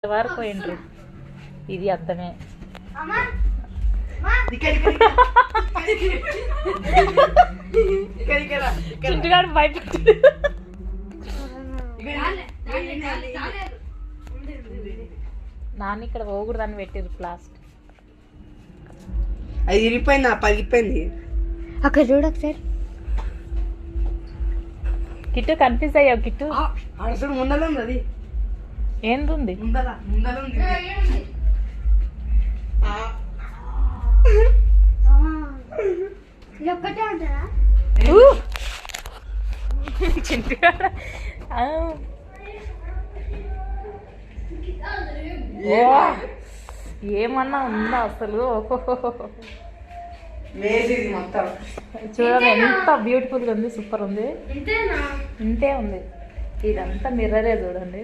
వరకు పోయిండ్రు. ఇది అర్థమే. చింటుగాడు భయపెట్టి నాన్న ఇక్కడ పోకూడదని పెట్టిరు ప్లాస్టిక్. అది ఇరిపోయింది, పగిలిపోయింది. అక్కడ చూడు ఒకసారి. కిట్టు కన్ఫ్యూజ్ అయ్యావు కిట్టు. అసలు ముందర ఉంది, అది ఏంది ముందర ఉంది. ఒక్కటే ఉంటుందా? చింటుగాడు ఏమన్నా ఉందా అసలు? చూడండి ఎంత బ్యూటిఫుల్ గా ఉంది, సూపర్ ఉంది. ఇంతే ఉంది. ఇదంతా మిర్రరే చూడండి.